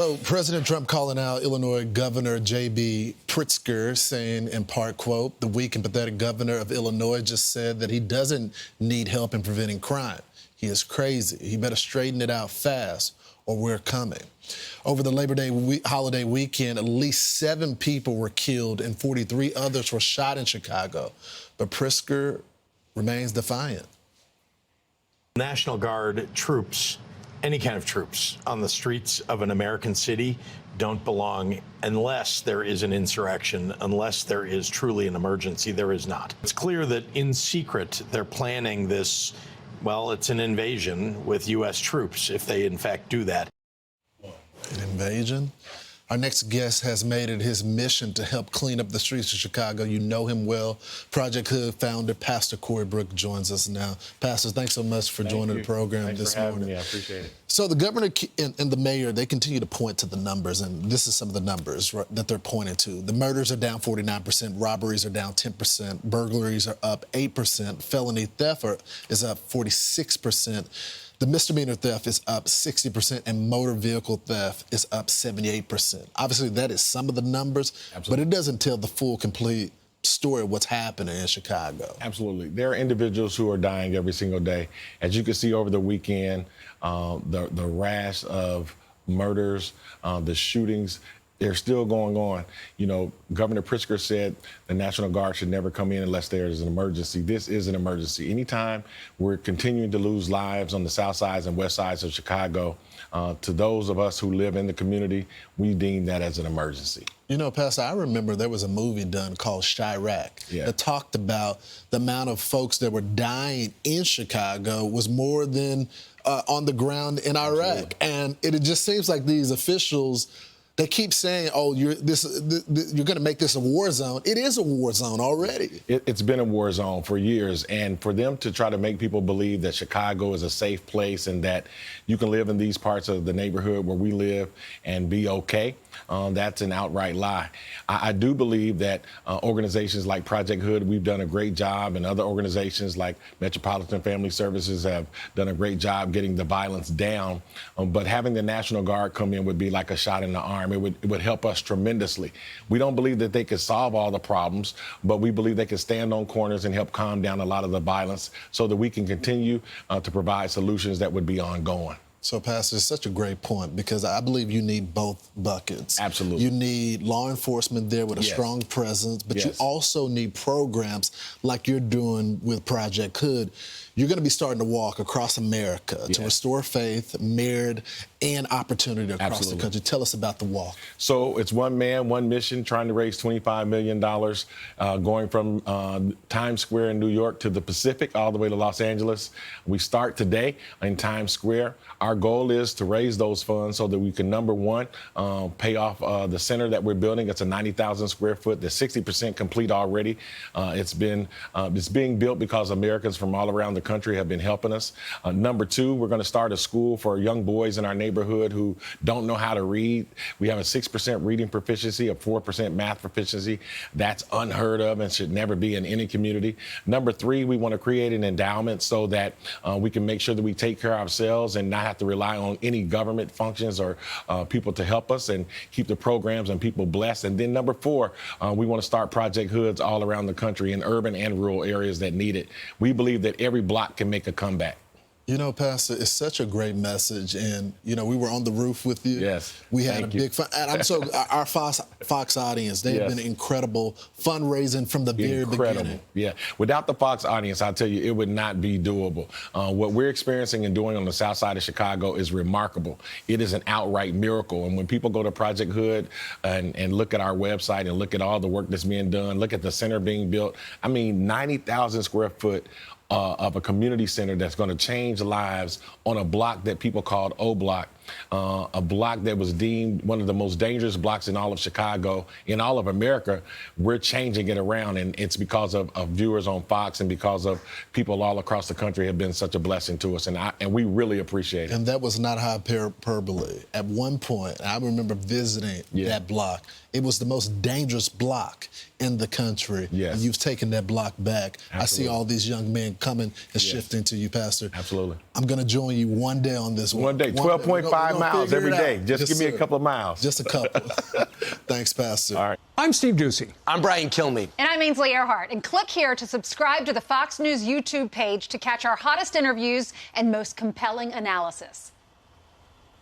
So President Trump calling out Illinois Governor J.B. Pritzker, saying in part, quote, "The weak and pathetic governor of Illinois just said that he doesn't need help in preventing crime. He is crazy. He better straighten it out fast or we're coming." Over the Labor Day holiday weekend, at least 7 people were killed and 43 others were shot in Chicago. But Pritzker remains defiant. National Guard troops, any kind of troops on the streets of an American city don't belong unless there is an insurrection, unless there is truly an emergency. There is not. It's clear that in secret they're planning this, well, it's an invasion with U.S. troops if they in fact do that. An invasion? Our next guest has made it his mission to help clean up the streets of Chicago. You know him well. Project Hood founder, Pastor Corey Brooks, joins us now. Pastor, thanks so much for joining the program this morning. Me. I appreciate it. So the governor and the mayor, they continue to point to the numbers, and this is some of the numbers that they're pointing to. The murders are down 49%, robberies are down 10%, burglaries are up 8%, felony theft is up 46%. The misdemeanor theft is up 60%, and motor vehicle theft is up 78%. Obviously, that is some of the numbers, Absolutely. but it doesn't tell the full, complete story of what's happening in Chicago. Absolutely. There are individuals who are dying every single day. As you can see over the weekend, the rash of murders, the shootings, they're still going on. You know, Governor Pritzker said the National Guard should never come in unless there is an emergency. This is an emergency. Anytime we're continuing to lose lives on the south sides and west sides of Chicago, to those of us who live in the community, we deem that as an emergency. You know, Pastor, I remember there was a movie done called Chirac that talked about the amount of folks that were dying in Chicago was more than on the ground in Iraq. Absolutely. And it just seems like these officials, they keep saying, "Oh, you're going to make this a war zone." It is a war zone already. It's been a war zone for years, and for them to try to make people believe that Chicago is a safe place and that you can live in these parts of the neighborhood where we live and be okay, that's an outright lie. I do believe that organizations like Project Hood, we've done a great job, and other organizations like Metropolitan Family Services have done a great job getting the violence down. But having the National Guard come in would be like a shot in the arm. It would help us tremendously. We don't believe that they could solve all the problems, but we believe they can stand on corners and help calm down a lot of the violence so that we can continue to provide solutions that would be ongoing. So, Pastor, it's such a great point because I believe you need both buckets. Absolutely. You need law enforcement there with a strong presence, but you also need programs like you're doing with Project Hood. You're going to be starting to walk across America to restore faith, merit, and opportunity across the country. Tell us about the walk. So it's one man, one mission, trying to raise $25 million, going from Times Square in New York to the Pacific, all the way to Los Angeles. We start today in Times Square. Our goal is to raise those funds so that we can, number one, pay off the center that we're building. It's a 90,000 square foot. They're 60% complete already. It's being built because Americans from all around the country have been helping us. Number two, we're going to start a school for young boys in our neighborhood who don't know how to read. We have a 6% reading proficiency, a 4% math proficiency. That's unheard of and should never be in any community. Number three, we want to create an endowment so that we can make sure that we take care of ourselves and not have to rely on any government functions or people to help us and keep the programs and people blessed. And then number four, we want to start Project Hoods all around the country in urban and rural areas that need it. We believe that every block can make a comeback. You know, Pastor, it's such a great message. And, you know, we were on the roof with you. Yes. We had a big fun. And I'm so, our Fox audience, they've been incredible fundraising from the very beginning. Yeah. Without the Fox audience, I'll tell you, it would not be doable. What we're experiencing and doing on the south side of Chicago is remarkable. It is an outright miracle. And when people go to Project Hood and look at our website and look at all the work that's being done, look at the center being built, I mean, 90,000 square foot of a community center that's going to change lives on a block that people called O Block, a block that was deemed one of the most dangerous blocks in all of Chicago, in all of America. We're changing it around, and it's because of viewers on Fox and because of people all across the country have been such a blessing to us, and we really appreciate it. And that was not hyperbole. At one point, I remember visiting that block. It was the most dangerous block in the country. Yes. And you've taken that block back. Absolutely. I see all these young men coming and shifting to you, Pastor. Absolutely. I'm going to join you one day on this one. One day, $12.5 5 We're gonna miles figure every it day. out. Just Yes, give me sir. a couple of miles. Just a couple. Thanks, Pastor. All right. I'm Steve Ducey. I'm Brian Kilmeade. And I'm Ainsley Earhart. And click here to subscribe to the Fox News YouTube page to catch our hottest interviews and most compelling analysis.